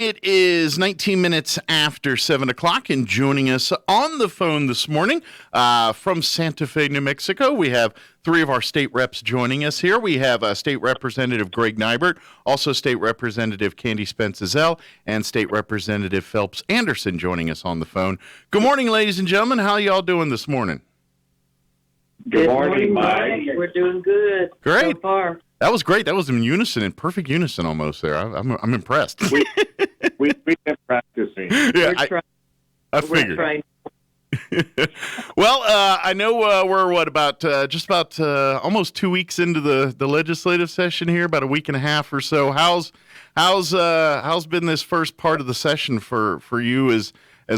It is 19 minutes after 7 o'clock, and joining us on the phone this morning from Santa Fe, New Mexico, we have three of our state reps joining us here. We have State Representative Greg Nibert, also State Representative Candy-Spence Ezell, and State Representative Phelps Anderson joining us on the phone. Good morning, ladies and gentlemen. How are y'all doing this morning? Good morning, Mike. We're doing good. Great. So far. That was great. That was in unison, in perfect unison almost there. I'm impressed. We've been practicing. Yeah, I figured. Well, I know we're about almost 2 weeks into the legislative session here, about a week and a half or so. How's been this first part of the session for you as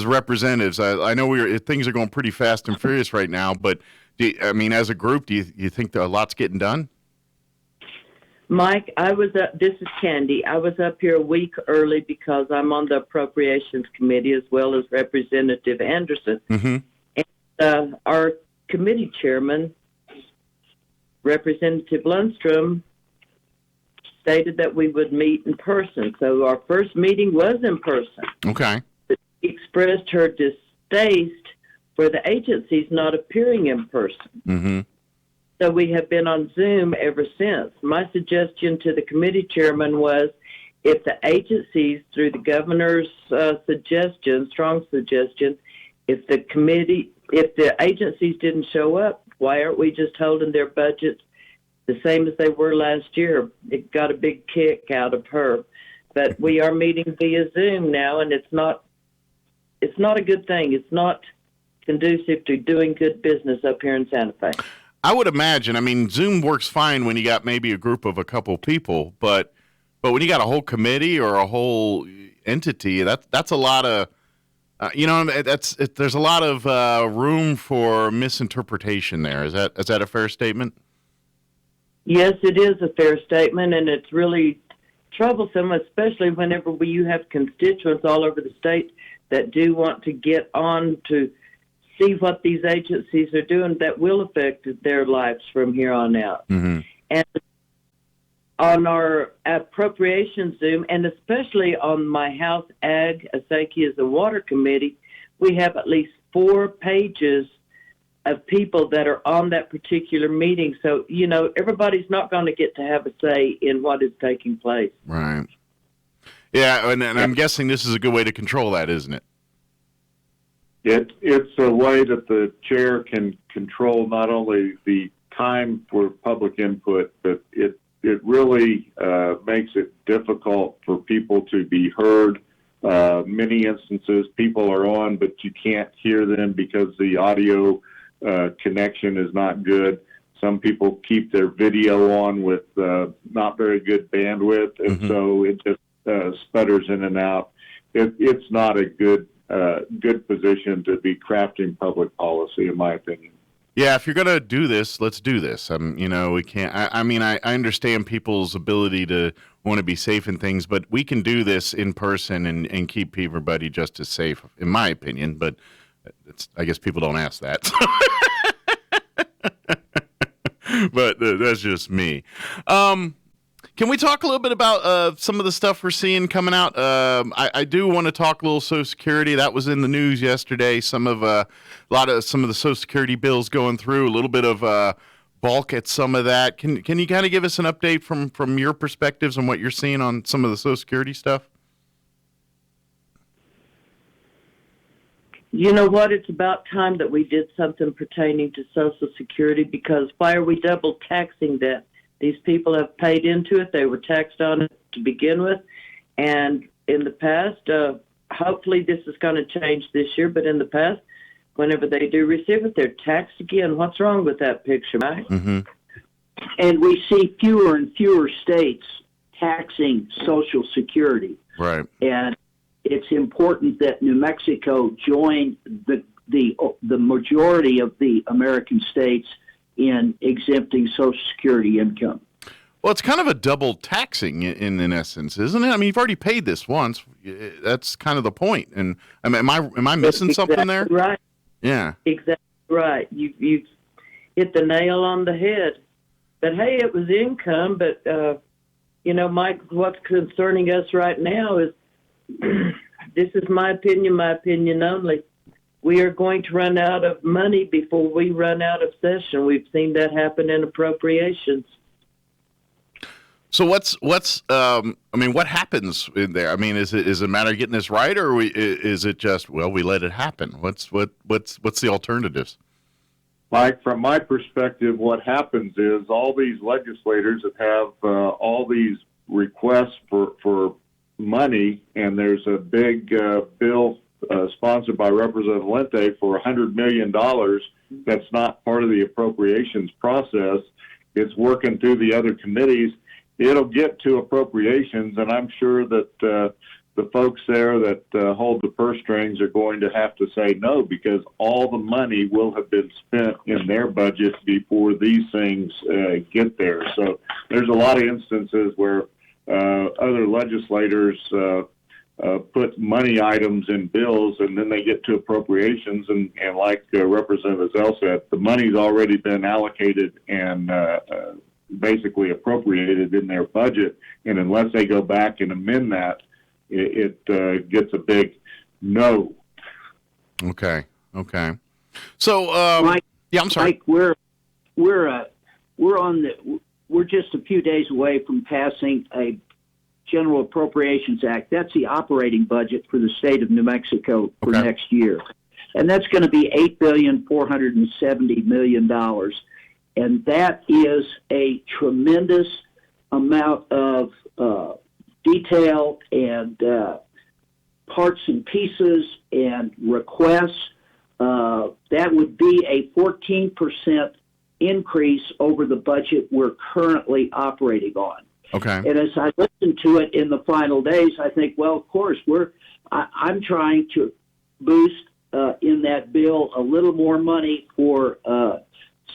representatives? I know things are going pretty fast and furious right now, but as a group, do you think a lot's getting done? Mike, this is Candy. I was up here a week early because I'm on the Appropriations Committee as well as Representative Anderson. Mm-hmm. And our committee chairman, Representative Lundstrom, stated that we would meet in person. So our first meeting was in person. Okay. But she expressed her distaste for the agencies not appearing in person. Mm-hmm. So we have been on Zoom ever since. My suggestion to the committee chairman was if the agencies, through the governor's strong suggestion, if the agencies didn't show up, why aren't we just holding their budgets the same as they were last year? It got a big kick out of her. But we are meeting via Zoom now, and it's not a good thing. It's not conducive to doing good business up here in Santa Fe. I would imagine. Zoom works fine when you got maybe a group of a couple people, but when you got a whole committee or a whole entity, that's a lot of, there's a lot of room for misinterpretation there. Is that a fair statement? Yes, it is a fair statement, and it's really troublesome, especially whenever you have constituents all over the state that do want to get on to see what these agencies are doing that will affect their lives from here on out. Mm-hmm. And on our appropriation Zoom, and especially on my House Ag, Asaki as a water committee, we have at least 4 pages of people that are on that particular meeting. So, everybody's not going to get to have a say in what is taking place. Right. Yeah, and I'm guessing this is a good way to control that, isn't it? It's a way that the chair can control not only the time for public input, but it really makes it difficult for people to be heard. Many instances, people are on, but you can't hear them because the audio connection is not good. Some people keep their video on with not very good bandwidth, and mm-hmm. so it just sputters in and out. It's not a good position to be crafting public policy, in my opinion. Yeah, if you're going to do this, let's do this. We can't. I understand people's ability to want to be safe and things, but we can do this in person and keep everybody just as safe, in my opinion. But I guess people don't ask that. But that's just me. Can we talk a little bit about some of the stuff we're seeing coming out? I do want to talk a little Social Security. That was in the news yesterday. Some of the Social Security bills going through. A little bit of bulk at some of that. Can you kind of give us an update from your perspectives on what you're seeing on some of the Social Security stuff? You know what? It's about time that we did something pertaining to Social Security, because why are we double taxing that? These people have paid into it. They were taxed on it to begin with. And in the past, hopefully this is going to change this year, but in the past, whenever they do receive it, they're taxed again. What's wrong with that picture, Mike? Mm-hmm. And we see fewer and fewer states taxing Social Security. Right. And it's important that New Mexico join the majority of the American states in exempting Social Security income. Well, it's kind of a double taxing in essence, isn't it? You've already paid this once. That's kind of the point. And am I missing something there? Right. Yeah. Exactly right. You hit the nail on the head. But hey, it was income. But Mike, what's concerning us right now is this is my opinion only. We are going to run out of money before we run out of session. We've seen that happen in appropriations. So what happens in there? I mean, is it a matter of getting this right, or is it just, well, we let it happen? What's the alternatives? Mike, from my perspective, what happens is all these legislators that have all these requests for money, and there's a big bill sponsored by Representative Lente for $100 million that's not part of the appropriations process. It's working through the other committees. It'll get to appropriations, and I'm sure that the folks there that hold the purse strings are going to have to say no, because all the money will have been spent in their budget before these things get there. So there's a lot of instances where other legislators put money items in bills, and then they get to appropriations, and like Representative Ezell said, the money's already been allocated and basically appropriated in their budget, and unless they go back and amend that, it gets a big no. Okay. So, Mike, yeah, I'm sorry. Mike, we're just a few days away from passing a General Appropriations Act. That's the operating budget for the state of New Mexico for next year, and that's going to be $8.47 billion. And that is a tremendous amount of detail and parts and pieces and requests. That would be a 14% increase over the budget we're currently operating on. Okay. And as I listen to it in the final days, I think, well, of course, I'm trying to boost in that bill a little more money for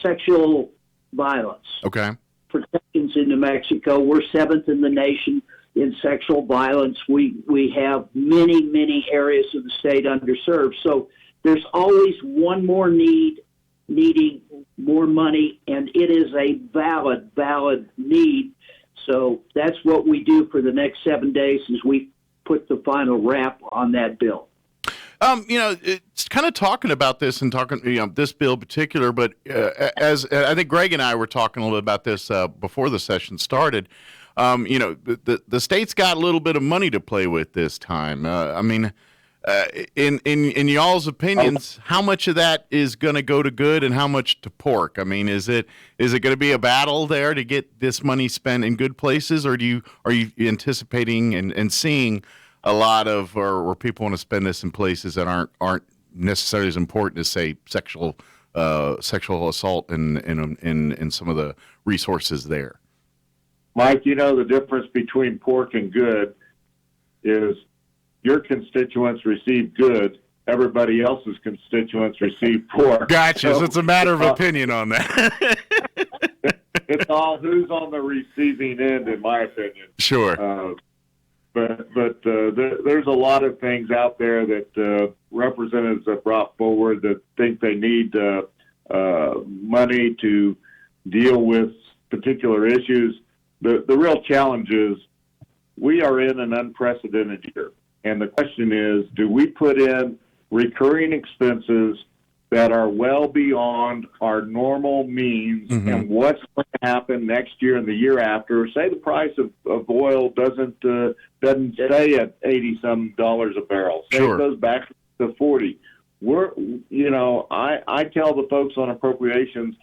sexual violence. Okay. Protections in New Mexico. We're 7th in the nation in sexual violence. We have many areas of the state underserved. So there's always one more needing more money, and it is a valid need. So that's what we do for the next 7 days as we put the final wrap on that bill. It's kind of talking about this and talking, this bill in particular, but as I think Greg and I were talking a little bit about this before the session started, the state's got a little bit of money to play with this time. In y'all's opinions, how much of that is going to go to good and how much to pork? I mean, is it going to be a battle there to get this money spent in good places, or are you anticipating and seeing a lot of, or people want to spend this in places that aren't necessarily as important as, say, sexual assault and some of the resources there? Mike, the difference between pork and good is your constituents receive good, everybody else's constituents receive pork. Gotcha. So it's a matter of opinion on that. It's all who's on the receiving end, in my opinion. Sure. But there's a lot of things out there that representatives have brought forward that think they need money to deal with particular issues. The real challenge is we are in an unprecedented year. And the question is, do we put in recurring expenses that are well beyond our normal means, and what's going to happen next year and the year after? Say the price of oil doesn't stay at $80-some a barrel. Say it goes back to 40. I tell the folks on appropriations,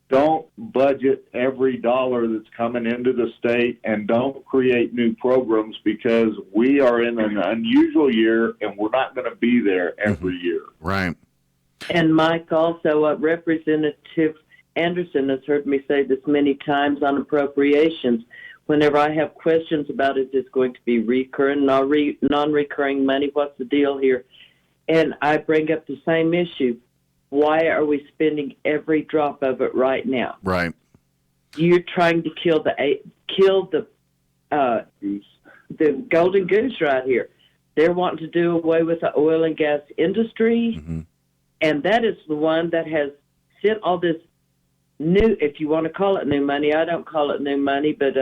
don't budget every dollar that's coming into the state, and don't create new programs, because we are in an unusual year and we're not going to be there every year. Right. And Mike, also, Representative Anderson has heard me say this many times on appropriations. Whenever I have questions about is this going to be recurring, non-recurring money, what's the deal here? And I bring up the same issue. Why are we spending every drop of it right now? Right. You're trying to kill the golden goose right here. They're wanting to do away with the oil and gas industry, and that is the one that has sent all this new, if you want to call it new money, I don't call it new money, but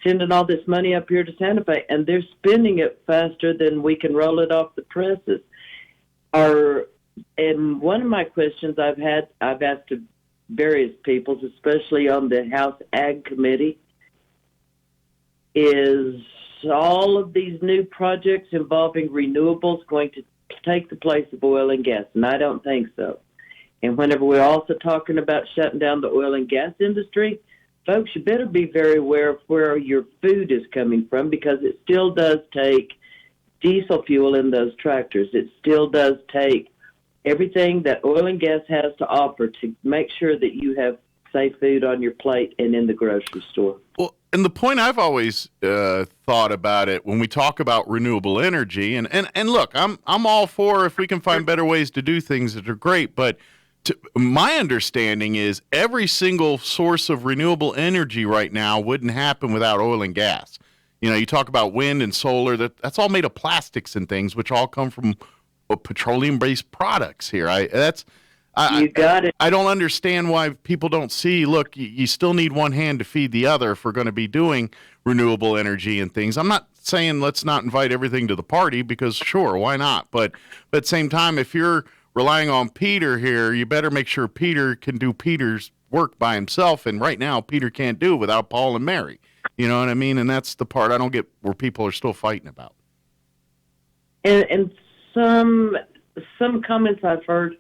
sending all this money up here to Santa Fe, and they're spending it faster than we can roll it off the presses. And one of my questions I've asked to various people, especially on the House Ag Committee, is all of these new projects involving renewables going to take the place of oil and gas? And I don't think so. And whenever we're also talking about shutting down the oil and gas industry, folks, you better be very aware of where your food is coming from, because it still does take diesel fuel in those tractors. It still does take everything that oil and gas has to offer to make sure that you have safe food on your plate and in the grocery store. Well, and the point I've always thought about it when we talk about renewable energy, and look, I'm all for if we can find better ways to do things that are great, but my understanding is every single source of renewable energy right now wouldn't happen without oil and gas. You talk about wind and solar, that's all made of plastics and things, which all come from petroleum-based products here. You got it. I don't understand why people don't see, look, you still need one hand to feed the other if we're going to be doing renewable energy and things. I'm not saying let's not invite everything to the party, because sure, why not? But at the same time, if you're relying on Peter here, you better make sure Peter can do Peter's work by himself. And right now, Peter can't do it without Paul and Mary. You know what I mean? And that's the part I don't get where people are still fighting about. And some comments I've heard,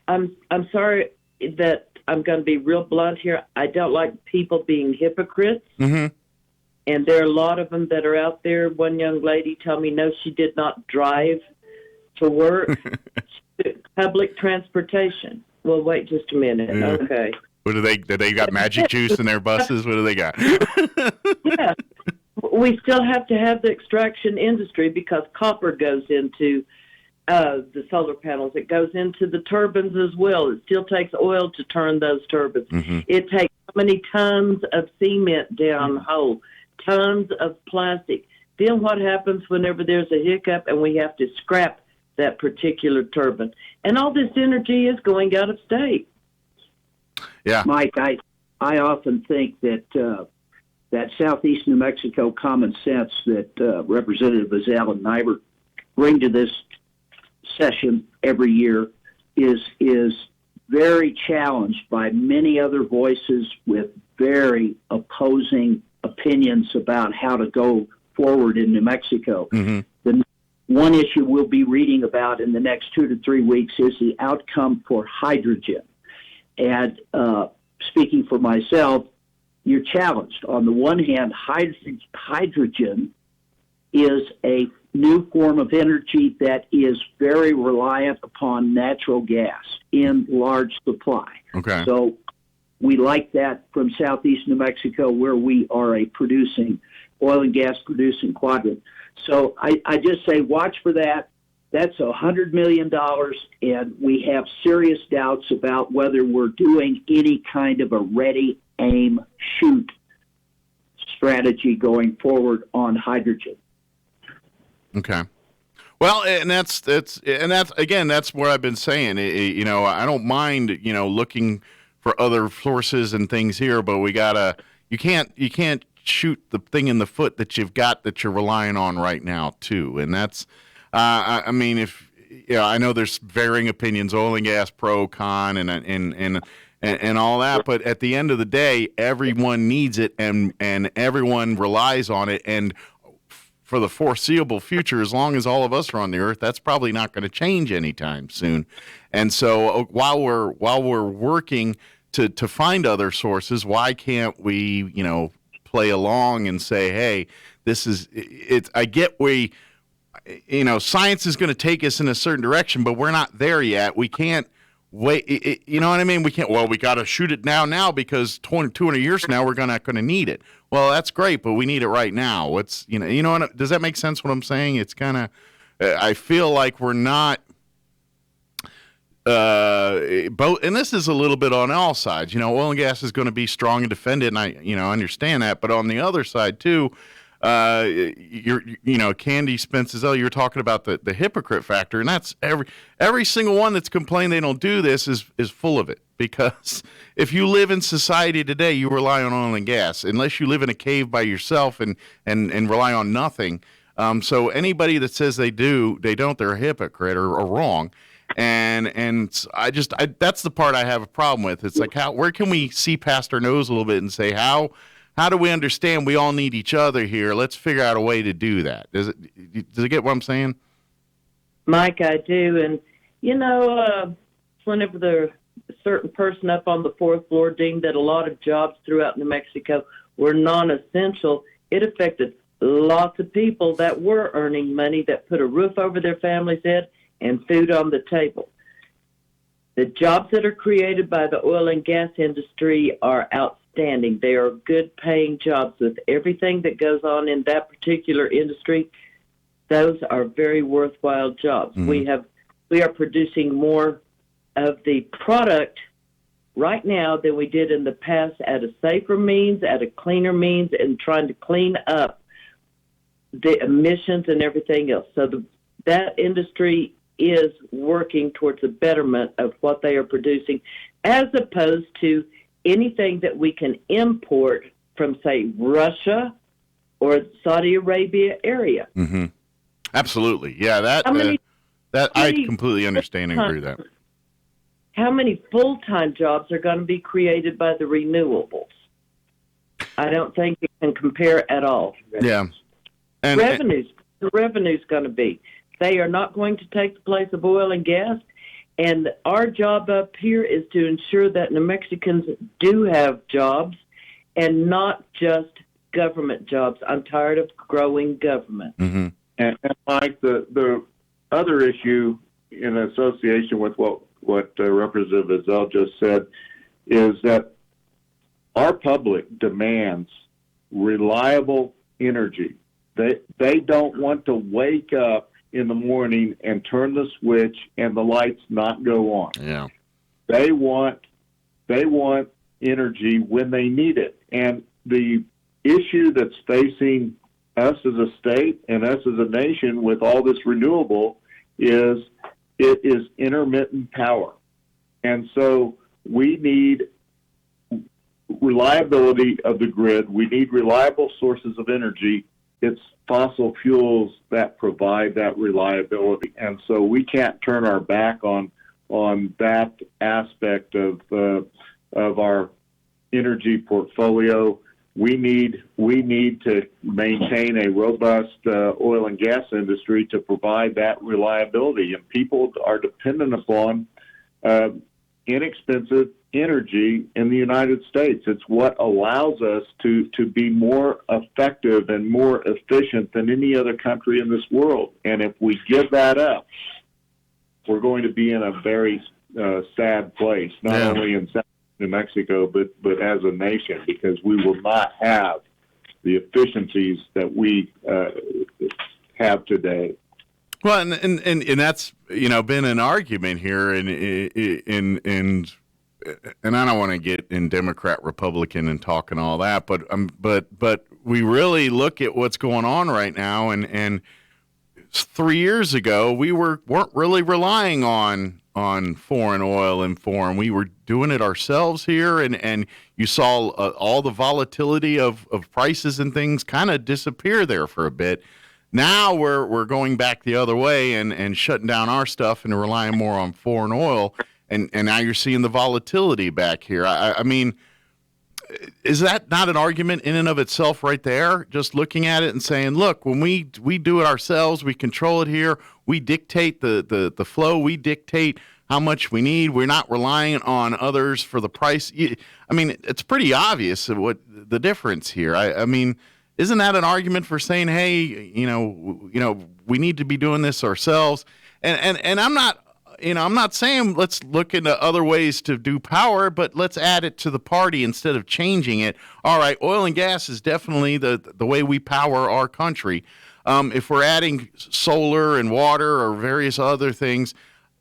I'm sorry that I'm going to be real blunt here. I don't like people being hypocrites. Mm-hmm. And there are a lot of them that are out there. One young lady told me, no, she did not drive to work. Public transportation. Well, wait just a minute. Yeah. Okay. What do they got magic juice in their buses? What do they got? Yeah. We still have to have the extraction industry, because copper goes into the solar panels. It goes into the turbines as well. It still takes oil to turn those turbines. Mm-hmm. It takes so many tons of cement down hole, tons of plastic. Then what happens whenever there's a hiccup and we have to scrap that particular turbine? And all this energy is going out of state. Yeah. Mike, I often think that that Southeast New Mexico common sense that Representative Ezell and Nibert bring to this session every year is very challenged by many other voices with very opposing opinions about how to go forward in New Mexico. Mm-hmm. The one issue we'll be reading about in the next 2 to 3 weeks is the outcome for hydrogen. And speaking for myself, you're challenged. On the one hand, hydrogen is a new form of energy that is very reliant upon natural gas in large supply. Okay. So we like that from Southeast New Mexico, where we are a oil and gas producing quadrant. So I just say watch for that. That's $100 million, and we have serious doubts about whether we're doing any kind of a ready, aim, shoot strategy going forward on hydrogen. Okay. Well, and that's again, that's where I've been saying. I don't mind looking for other sources and things here, but you can't shoot the thing in the foot that you've got that you're relying on right now too, and that's. I mean, I know there's varying opinions, oil and gas, pro, con, and all that, but at the end of the day, everyone needs it, and everyone relies on it, and for the foreseeable future, as long as all of us are on the earth, that's probably not going to change anytime soon. And so, while we're working to find other sources, why can't we, play along and say, hey, this is it? I get science is going to take us in a certain direction, but we're not there yet. We can't wait. You know what I mean? We can't. Well, we got to shoot it now because 200 years from now we're not going to need it. Well, that's great, but we need it right now. What's does that make sense? What I'm saying? It's kind of. I feel like we're not. Both, and this is a little bit on all sides. Oil and gas is going to be strong and defended, and I understand that. But on the other side too. Candy-Spence, Ezell, you're talking about the hypocrite factor, and that's every single one that's complained they don't do this is full of it. Because if you live in society today, you rely on oil and gas, unless you live in a cave by yourself and rely on nothing. So anybody that says they don't, they're a hypocrite or wrong. And that's the part I have a problem with. It's like, where can we see past our nose a little bit and say, how do we understand we all need each other here? Let's figure out a way to do that. Does it get what I'm saying? Mike, I do. And, whenever the certain person up on the fourth floor deemed that a lot of jobs throughout New Mexico were non-essential, it affected lots of people that were earning money, that put a roof over their family's head and food on the table. The jobs that are created by the oil and gas industry are outstanding. They are good-paying jobs. With everything that goes on in that particular industry, those are very worthwhile jobs. Mm-hmm. We are producing more of the product right now than we did in the past at a safer means, at a cleaner means, and trying to clean up the emissions and everything else. So that industry is working towards a betterment of what they are producing, as opposed to anything that we can import from, say, Russia or Saudi Arabia area. Mm-hmm. Absolutely. Yeah, that I completely understand and agree with that. How many full-time jobs are going to be created by the renewables? I don't think it can compare at all. Yeah. The revenue's going to be. They are not going to take the place of oil and gas, and our job up here is to ensure that New Mexicans do have jobs and not just government jobs. I'm tired of growing government. Mm-hmm. And Mike, the other issue in association with what Representative Ezell just said is that our public demands reliable energy. They don't want to wake up in the morning and turn the switch and the lights not go on. Yeah. They want energy when they need it. And the issue that's facing us as a state and us as a nation with all this renewable is intermittent power. And so we need reliability of the grid. We need reliable sources of energy. It's fossil fuels that provide that reliability. And so we can't turn our back on that aspect of our energy portfolio. We need to maintain a robust oil and gas industry to provide that reliability. And people are dependent upon inexpensive energy in the United States. It's what allows us to be more effective and more efficient than any other country in this world. And if we give that up, we're going to be in a very sad place, not only in South New Mexico, but as a nation, because we will not have the efficiencies that we have today. Well, and that's been an argument here, and I don't want to get in Democrat Republican and talk and all that, but we really look at what's going on right now, and 3 years ago we weren't really relying on foreign oil and foreign. We were doing it ourselves here, and you saw all the volatility of prices and things kind of disappear there for a bit. Now we're going back the other way and shutting down our stuff and relying more on foreign oil, and now you're seeing the volatility back here. I mean, is that not an argument in and of itself right there? Just looking at it and saying, look, when we do it ourselves, we control it here, we dictate the flow, we dictate how much we need. We're not relying on others for the price. I mean, it's pretty obvious what the difference here. I mean, isn't that an argument for saying, hey, we need to be doing this ourselves? And I'm not saying let's look into other ways to do power, but let's add it to the party instead of changing it. All right, oil and gas is definitely the way we power our country. If we're adding solar and water or various other things,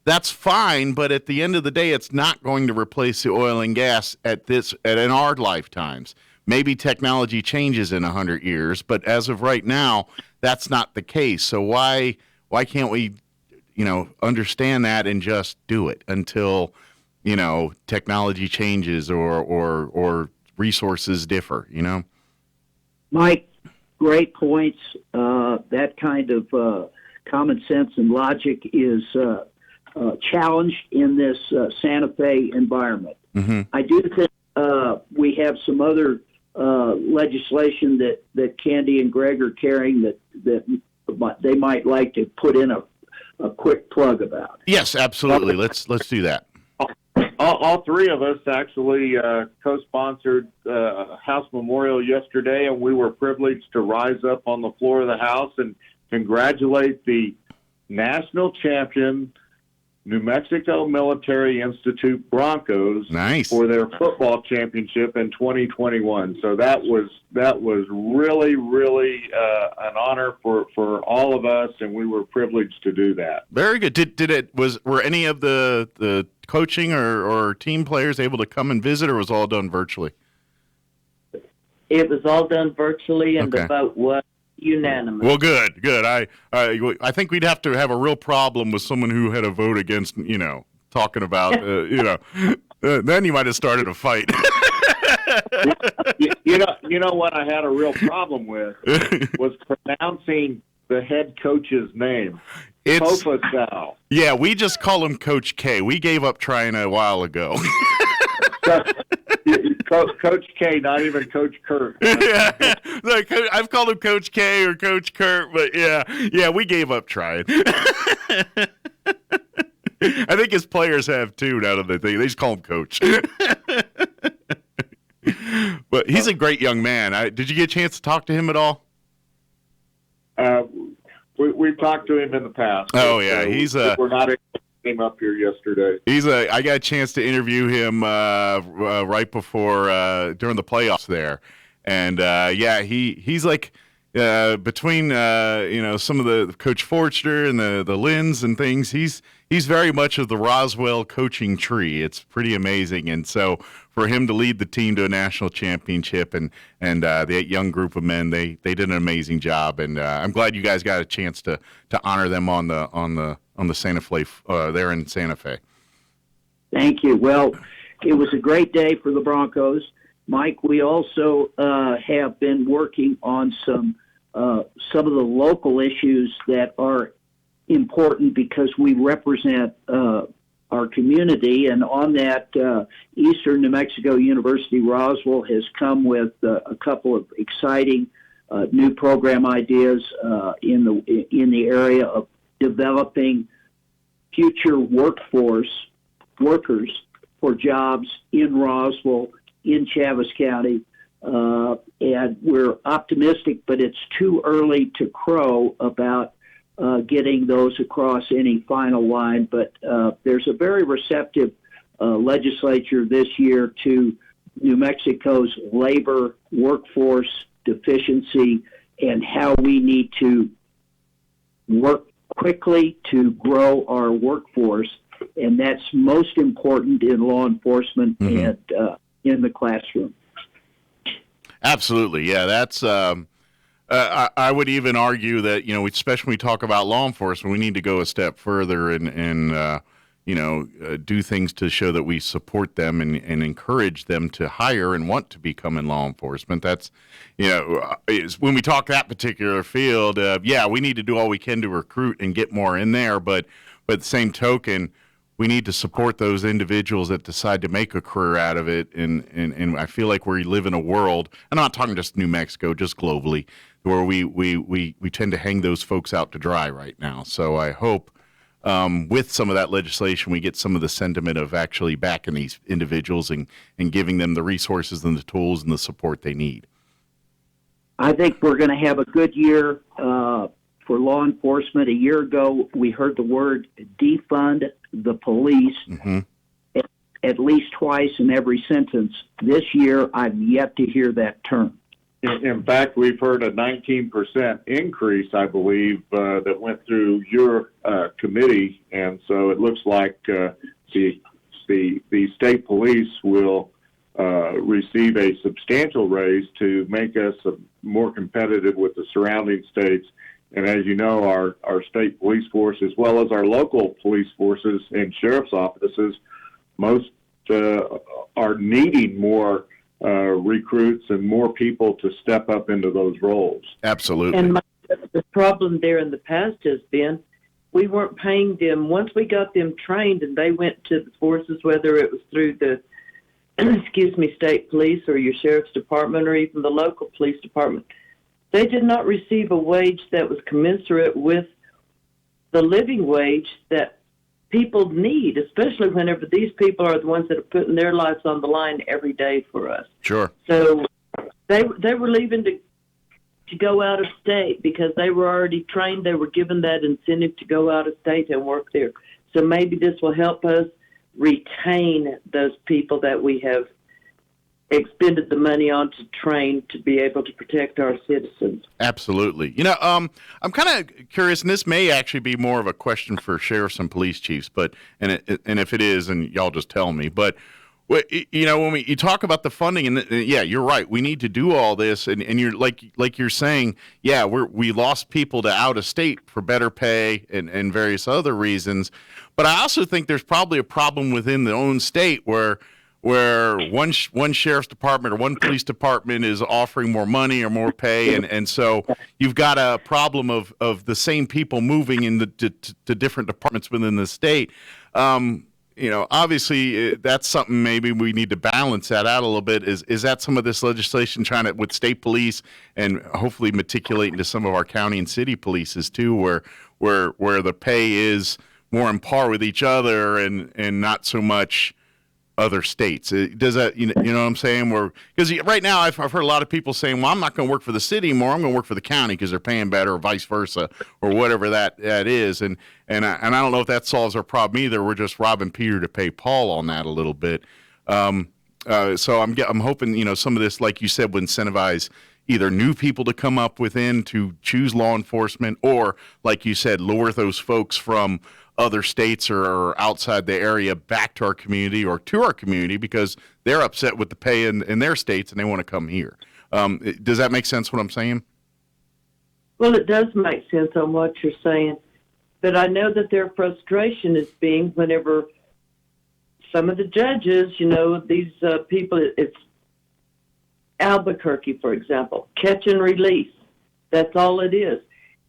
that's fine, but at the end of the day, it's not going to replace the oil and gas in our lifetimes. maybe technology changes in 100 years, but as of right now, that's not the case. So why can't we, understand that and just do it until, technology changes or resources differ, Mike, great points. That kind of common sense and logic is challenged in this Santa Fe environment. Mm-hmm. I do think we have some other legislation that Candy and Greg are carrying that they might like to put in a quick plug about. Yes, absolutely. Let's do that. All three of us actually co-sponsored House Memorial yesterday, and we were privileged to rise up on the floor of the House and congratulate the national champion New Mexico Military Institute Broncos Nice. for their football championship in 2021. So that was really, really an honor for all of us, and we were privileged to do that. Very good. Were any of the coaching or team players able to come and visit, or was all done virtually? It was all done virtually, and Okay. the vote was unanimous. Well, good. I think we'd have to have a real problem with someone who had a vote against, talking about, then you might have started a fight. You know what I had a real problem with was pronouncing the head coach's name. It's Pofasal. Yeah, we just call him Coach K. We gave up trying a while ago. Coach K, not even Coach Kurt. Yeah, like, I've called him Coach K or Coach Kurt, but yeah, we gave up trying. I think his players have too. Now that they think, they just call him Coach. But he's a great young man. Did you get a chance to talk to him at all? We've talked to him in the past. Oh yeah, we're not able to get him up here yesterday. I got a chance to interview him right before during the playoffs there, and he's like between some of the Coach Forster and the Lins and things. He's very much of the Roswell coaching tree. It's pretty amazing, and so for him to lead the team to a national championship and the young group of men, they did an amazing job, and I'm glad you guys got a chance to honor them on the Santa Fe there in Santa Fe. Thank you. Well, it was a great day for the Broncos. Mike, we also have been working on some of the local issues that are important because we represent our community. And on that, Eastern New Mexico University Roswell has come with a couple of exciting new program ideas in the area of developing future workers for jobs in Roswell, in Chaves County, and we're optimistic, but it's too early to crow about getting those across any final line. But there's a very receptive legislature this year to New Mexico's labor workforce deficiency and how we need to work quickly to grow our workforce. And that's most important in law enforcement and in the classroom. Absolutely. Yeah, that's I would even argue that, especially when we talk about law enforcement, we need to go a step further and do things to show that we support them and encourage them to hire and want to become in law enforcement. That's, when we talk that particular field, we need to do all we can to recruit and get more in there. But at the same token, we need to support those individuals that decide to make a career out of it. And I feel like we live in a world, I'm not talking just New Mexico, just globally, where we tend to hang those folks out to dry right now. So I hope with some of that legislation, we get some of the sentiment of actually backing these individuals and giving them the resources and the tools and the support they need. I think we're going to have a good year for law enforcement. A year ago, we heard the word defund the police at least twice in every sentence. This year, I've yet to hear that term. In fact, we've heard a 19% increase, I believe, that went through your committee, and so it looks like the state police will receive receive a substantial raise to make us more competitive with the surrounding states. And as you know, our state police force, as well as our local police forces and sheriff's offices, most are needing more recruits and more people to step up into those roles. Absolutely. And the problem there in the past has been we weren't paying them. Once we got them trained and they went to the forces, whether it was through the state police or your sheriff's department or even the local police department, they did not receive a wage that was commensurate with the living wage that people need, especially whenever these people are the ones that are putting their lives on the line every day for us. Sure. So they were leaving to go out of state because they were already trained. They were given that incentive to go out of state and work there. So maybe this will help us retain those people that we have expended the money on to train to be able to protect our citizens. Absolutely. I'm kind of curious, and this may actually be more of a question for sheriffs and police chiefs, and if it is, and y'all just tell me, but when you talk about the funding, and yeah, you're right, we need to do all this, and you're like you're saying, yeah, we lost people to out of state for better pay and various other reasons, but I also think there's probably a problem within the own state where one sheriff's department or one police department is offering more money or more pay, and so you've got a problem of the same people moving in to different departments within the state. Obviously that's something maybe we need to balance that out a little bit. Is that some of this legislation trying to, with state police and hopefully matriculate into some of our county and city polices too, where the pay is more on par with each other and not so much other states? Does that, you know what I'm saying? Because right now I've heard a lot of people saying, well, I'm not going to work for the city anymore. I'm going to work for the county because they're paying better, or vice versa, or whatever that is. And I don't know if that solves our problem either. We're just robbing Peter to pay Paul on that a little bit. So I'm hoping, some of this, like you said, would incentivize either new people to come up within to choose law enforcement, or like you said, lure those folks from other states or outside the area back to our community or to our community because they're upset with the pay in their states and they want to come here. Does that make sense what I'm saying? Well, it does make sense on what you're saying, but I know that their frustration is being whenever some of the judges, these people, it's Albuquerque, for example, catch and release. That's all it is.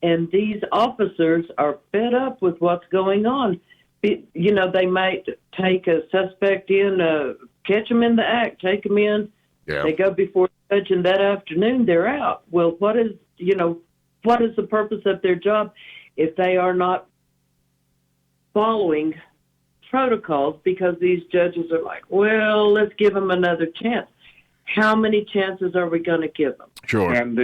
And these officers are fed up with what's going on. They might take a suspect in, catch them in the act, take them in. Yeah. They go before the judge, and that afternoon they're out. Well, what is the purpose of their job if they are not following protocols? Because these judges are like, well, let's give them another chance. How many chances are we going to give them? Sure. And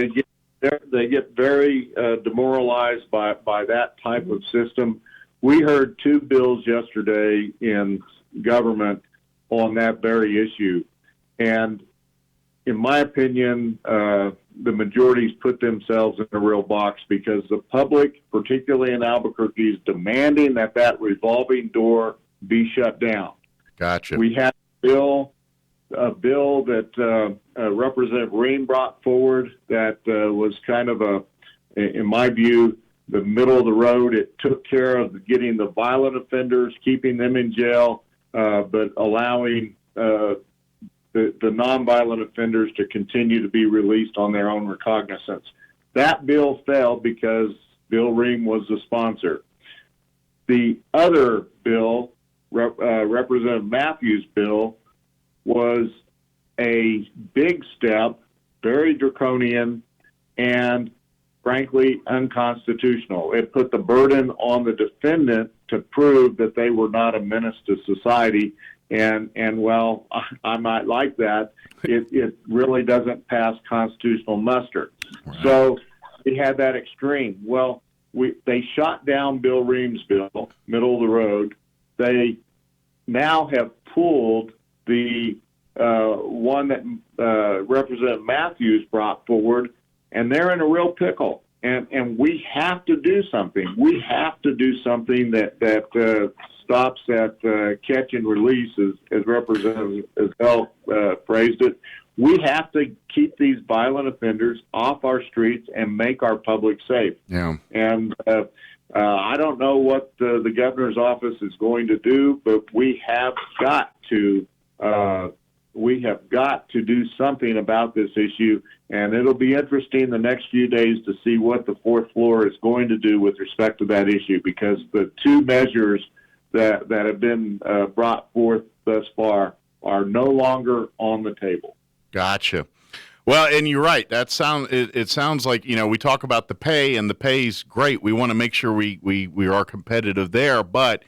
they get very demoralized by that type of system. We heard two bills yesterday in government on that very issue. And in my opinion, the majorities put themselves in a real box because the public, particularly in Albuquerque, is demanding that revolving door be shut down. Gotcha. We had a bill that Representative Ream brought forward that was kind of in my view, the middle of the road. It took care of getting the violent offenders, keeping them in jail, but allowing the nonviolent offenders to continue to be released on their own recognizance. That bill fell because Bill Ream was the sponsor. The other bill, Representative Matthews' bill, was a big step, very draconian, and frankly unconstitutional. It put the burden on the defendant to prove that they were not a menace to society. And well, I might like that. It really doesn't pass constitutional muster. Right. So we had that extreme. Well, they shot down Bill Ream's bill, middle of the road. They now have pulled the one that Representative Matthews brought forward, and they're in a real pickle. And we have to do something. We have to do something that stops that catch and release, as Representative Ezell phrased it. we have to keep these violent offenders off our streets and make our public safe. Yeah. And I don't know what the governor's office is going to do, but we have got to do something about this issue. And it'll be interesting the next few days to see what the fourth floor is going to do with respect to that issue, because the two measures that have been brought forth thus far are no longer on the table. Gotcha. Well, and you're right. It sounds like, we talk about the pay, and the pay's great. We want to make sure we are competitive there, but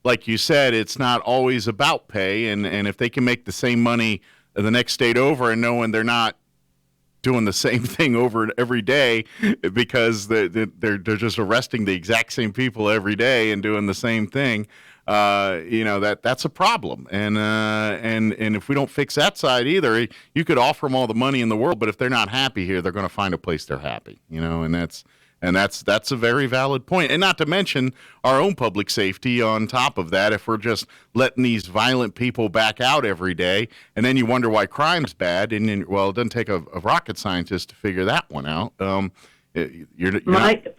like you said, it's not always about pay, and if they can make the same money the next state over, and knowing they're not doing the same thing over every day because they're just arresting the exact same people every day and doing the same thing, that's a problem. And if we don't fix that side either, you could offer them all the money in the world, but if they're not happy here, they're going to find a place they're happy, and that's a very valid point. And not to mention our own public safety on top of that, if we're just letting these violent people back out every day, and then you wonder why crime's bad, and it doesn't take a rocket scientist to figure that one out. Mike,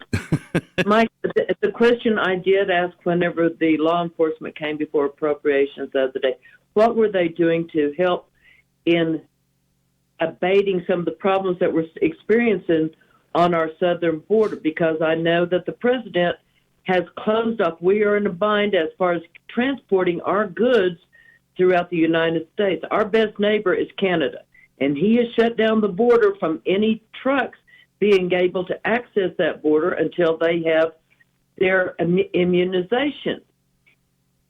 the question I did ask whenever the law enforcement came before appropriations the other day, what were they doing to help in abating some of the problems that we're experiencing on our southern border? Because I know that the president has closed off. We are in a bind as far as transporting our goods throughout the United States. Our best neighbor is Canada, and he has shut down the border from any trucks being able to access that border until they have their immunization.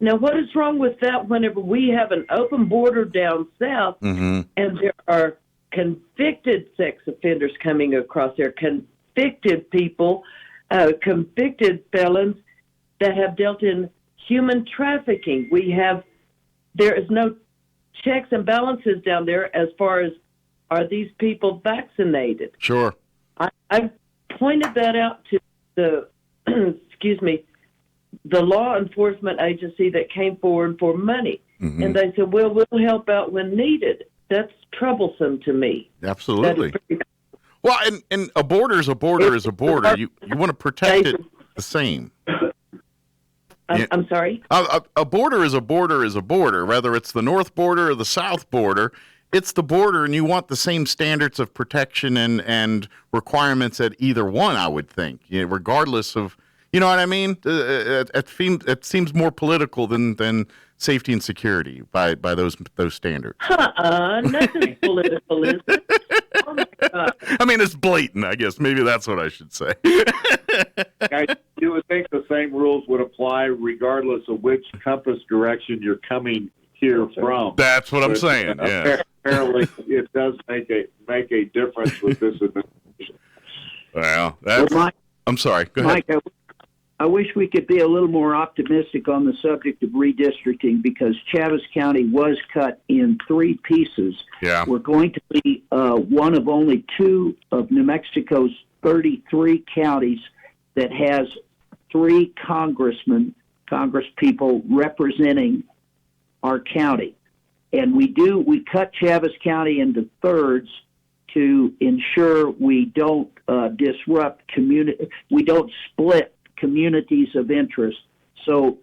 Now, what is wrong with that whenever we have an open border down south, and there are convicted sex offenders coming across there, convicted people, convicted felons that have dealt in human trafficking? There is no checks and balances down there as far as, are these people vaccinated? Sure. I pointed that out to the, the law enforcement agency that came forward for money. And they said, well, we'll help out when needed. That's troublesome to me. Absolutely. Well, and a border is a border is a border. You want to protect it the same. I'm sorry? A border is a border is a border, whether it's the north border or the south border. It's the border, and you want the same standards of protection and requirements at either one, I would think, regardless of, you know what I mean? It seems more political than safety and security by those standards. Nothing's political, is it? Oh my God. I mean, it's blatant, I guess. Maybe that's what I should say. You would think the same rules would apply regardless of which compass direction you're coming here from. That's what I'm saying, yeah. Apparently, it does make a difference with this administration. Well, I'm sorry. Go ahead. Mike, I wish we could be a little more optimistic on the subject of redistricting, because Chaves County was cut in 3 pieces. Yeah. We're going to be one of only 2 of New Mexico's 33 counties that has 3 congresspeople representing our county. And we cut Chaves County into thirds to ensure we don't disrupt we don't split communities of interest. So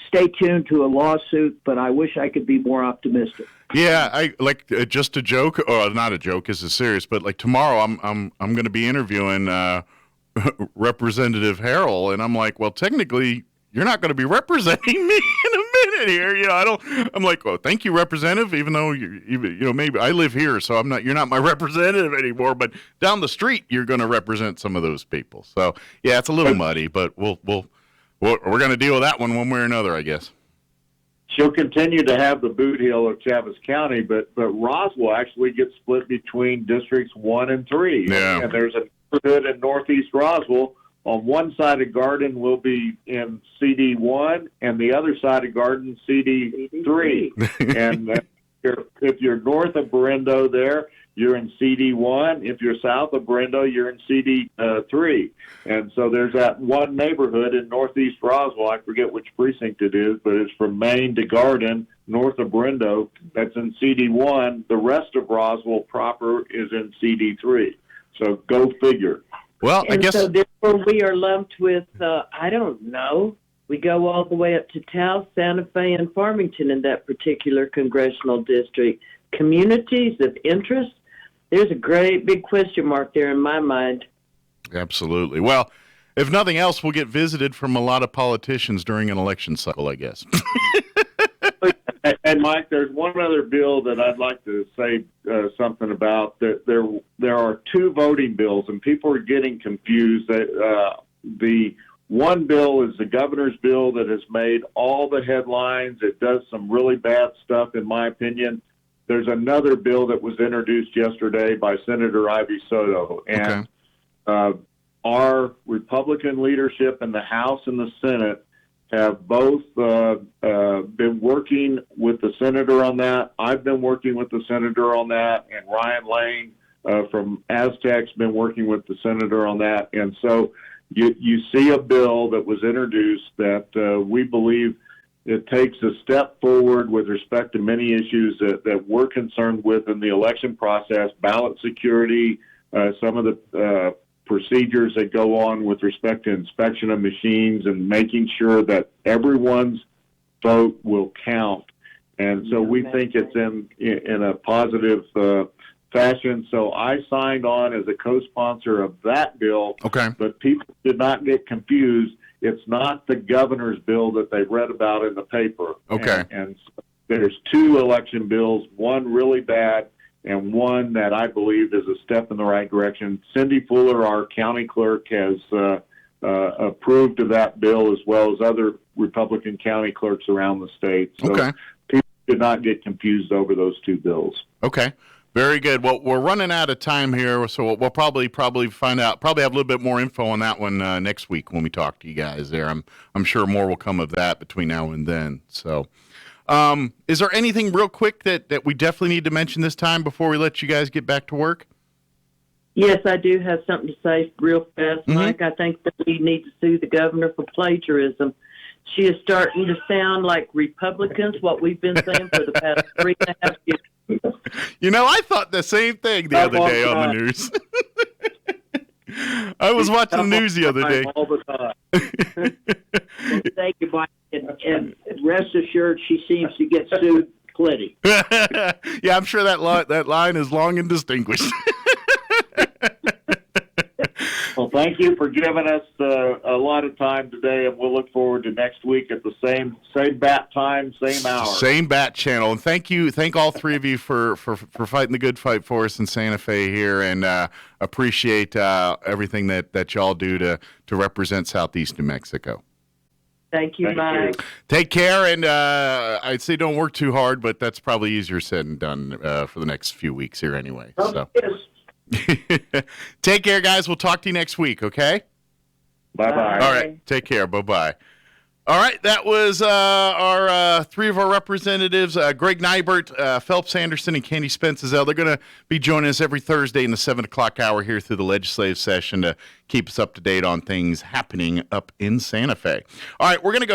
stay tuned to a lawsuit, but I wish I could be more optimistic. Yeah, I like just a joke, or not a joke, this is serious, but like tomorrow I'm going to be interviewing Representative Harrell, and I'm like, well, technically you're not going to be representing me in a minute here. I'm like, well, thank you, Representative, even though maybe I live here, so you're not my representative anymore, but down the street you're going to represent some of those people. So yeah, it's a little muddy, but we're going to deal with that one way or another, I guess. She'll continue to have the boot heel of Chaves County, but Roswell actually gets split between districts 1 and 3. Yeah. And there's a neighborhood in northeast Roswell. On one side of Garden will be in CD1, and the other side of Garden, CD3. And if you're north of Berendo there, you're in CD1. If you're south of Brendo, you're in CD3. And so there's that one neighborhood in northeast Roswell, I forget which precinct it is, but it's from Maine to Garden, north of Brendo, that's in CD1. The rest of Roswell proper is in CD3. So go figure. Well, I guess. So therefore we are lumped with, I don't know, we go all the way up to Taos, Santa Fe, and Farmington in that particular congressional district. Communities of interest, there's a great big question mark there in my mind. Absolutely. Well, if nothing else, we'll get visited from a lot of politicians during an election cycle, I guess. And Mike, there's one other bill that I'd like to say something about. That there are two voting bills, and people are getting confused. The one bill is the governor's bill that has made all the headlines. It does some really bad stuff, in my opinion. There's another bill that was introduced yesterday by Senator Ivy Soto, and our Republican leadership in the House and the Senate have both been working with the senator on that. I've been working with the senator on that, and Ryan Lane from Aztec's been working with the senator on that. And so you see a bill that was introduced that we believe it takes a step forward with respect to many issues that we're concerned with in the election process, ballot security, some of the procedures that go on with respect to inspection of machines and making sure that everyone's vote will count. And so we think it's in a positive fashion. So I signed on as a co-sponsor of that bill. Okay. But people did not get confused. It's not the governor's bill that they read about in the paper. Okay. And so there's two election bills, one really bad and one that I believe is a step in the right direction. Cindy Fuller, our county clerk, has approved of that bill, as well as other Republican county clerks around the state. So people did not get confused over those two bills. Okay. Very good. Well, we're running out of time here, so we'll probably find out, probably have a little bit more info on that one next week when we talk to you guys there. I'm sure more will come of that between now and then. So, is there anything real quick that we definitely need to mention this time before we let you guys get back to work? Yes, I do have something to say real fast, Mike. I think that we need to sue the governor for plagiarism. She is starting to sound like Republicans, what we've been saying for the past 3.5 years. You know, I thought the same thing the other day on the news. I was watching the news the other day. All the time. Well, thank you, Mike. And rest assured, she seems to get sued plenty. Yeah, I'm sure that line is long and distinguished. Well, thank you for giving us a lot of time today, and we'll look forward to next week at the same bat time, same hour. Same bat channel. And thank all three of you for fighting the good fight for us in Santa Fe here, and appreciate everything that y'all do to represent Southeast New Mexico. Thank you, Mike. Take care, and I'd say don't work too hard, but that's probably easier said than done for the next few weeks here anyway. So. Yes. Take care, guys. We'll talk to you next week, okay? Bye-bye. All right. Take care. Bye-bye. All right. That was our three of our representatives, Greg Nibert, Phelps Anderson, and Candy-Spence Ezell. They're going to be joining us every Thursday in the 7 o'clock hour here through the legislative session to keep us up to date on things happening up in Santa Fe. All right. We're going to go ahead.